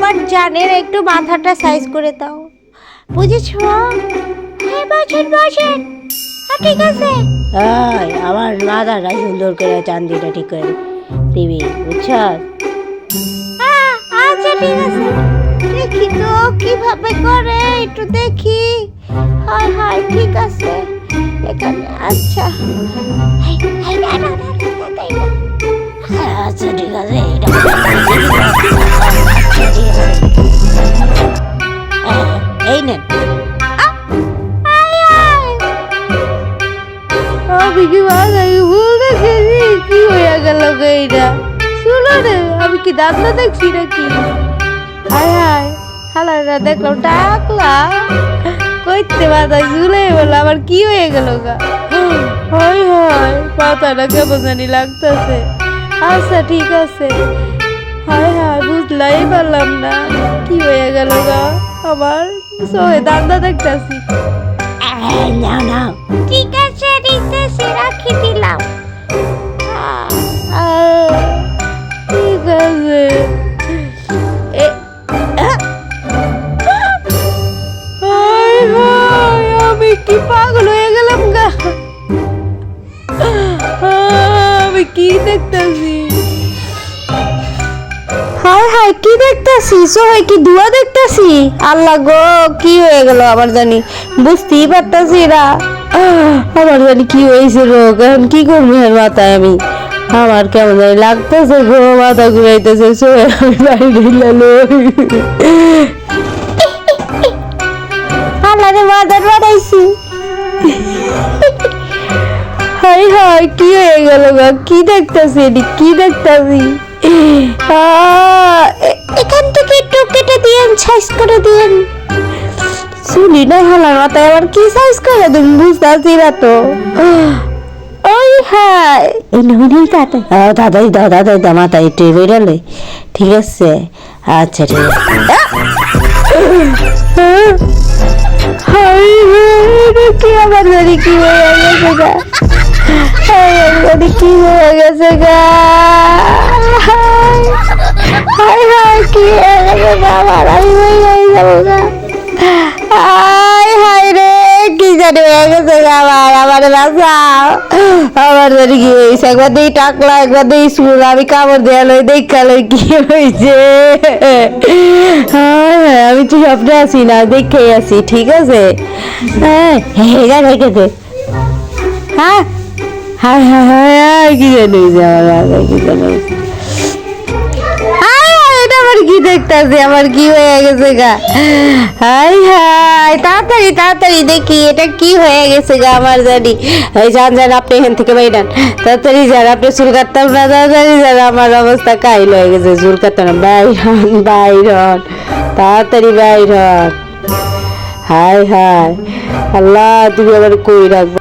আমার জানের একটু মাথাটা সাইজ করে দাও, বুঝেছো? হ্যাঁ বসেন বসেন। ঠিক আছে, আমার মাথাটা সুন্দর করে চান্দিটা ঠিক করে দিবি, বুঝছ? আচ্ছা ঠিক আছে, দেখি তো কিভাবে করে, একটু দেখি। হাই হাই, ঠিক আছে এখানে। আচ্ছা আচ্ছা ঠিক আছে, এই নেন। আমি কি ভুল দেখেছি? কি হয়ে গেল এইটা? শুনো রে, আমি কি দাঁতটা দেখছি নাকি? হায় হায়, হালারা দেখলাম ডাকলাম, কইতে মাথায় ঝুলে বললো, আবার কি হয়ে গেল গা? হয় হয়, মাথাটা কেমন জানি লাগতেছে। আচ্ছা ঠিক আছে। হায় হায়, বুঝলাই পারলাম না কি হয়ে গেল গা আমার। সোহে দাঁতটা দেখতেছি। ঠিক আছে দেখতেছি, রাখি দিলাম। ঠিক আছে। আমি কি পাগল হয়ে গেলাম গা? আমি কি দেখতেছি? হায় হায়, কি দেখতেছি? সোহে কি ধোঁয়া দেখতেছি? আল্লাহ গো, কি হয়ে গেল আবার জানি, বুঝতেই পারতাছি না। আমার জানি কি হয়েছে রোগ, এখন কি করবো এর মাথায় আমি? আমার কেমন জানি লাগতেছে গো, মাথা ঘুরাইতেছে। সোহে আমি আল্লাহরে মাথার বাড়াইছি। হাই হাই, কি হয়ে গেল গা? কি দেখতেছি? কি দেখতেছি? এখান থেকে একটু কেটে দিয়েন, সাইজ করে দিয়েন। শুনি না হালার মাথায় আবার কি সাইজ করে দিন, বুঝতেছি না তো। ওই হাই, এই নমিনেই দাদাই দাদা মাথায় একটু বেরোলে। ঠিক আছে, আচ্ছা ঠিক আছে। কি আমার জানি কি হয়ে গেছে গা, কি হয়ে গেছে গা? হাই হাই, কি হয়ে গেছে গা আমার? আমি হয়ে যাবো গা। হাই হাই রে, কি জানি হয়ে গেছে গা আমার। আমার বাঁচাও, আমার জানি কি হয়েছে? একবার দিই টাকলা, একবার দিই স্কুল, আমি কামড় দেওয়া লই, দেখা লই কি হয়েছে। আমি তো স্বপ্নে আছি না, দেখেই আছি। ঠিক আছে, হ্যাঁ হয়ে গেছে। হ্যাঁ হায় হায় হায়, কি জানি আমার, কি জানি এটা আবার কি দেখতেছি? আমার কি হয়ে গেছে গা? হাই হাই, তাড়াতাড়ি তাড়াতাড়ি দেখি এটা কি হয়ে গেছে গা আমার জানি। এই যান যান, আপনি এখান থেকে বাইরান, তাড়াতাড়ি যান। আপনি চুল কাটতাম না, তাড়াতাড়ি যান। আমার অবস্থা কাইল হয়ে গেছে, চুল কাটতাম না। বাইরন বাইরন, তাড়াতাড়ি বাইরন। হাই হাই, আল্লাহ তুমি আবার কই রাখবো।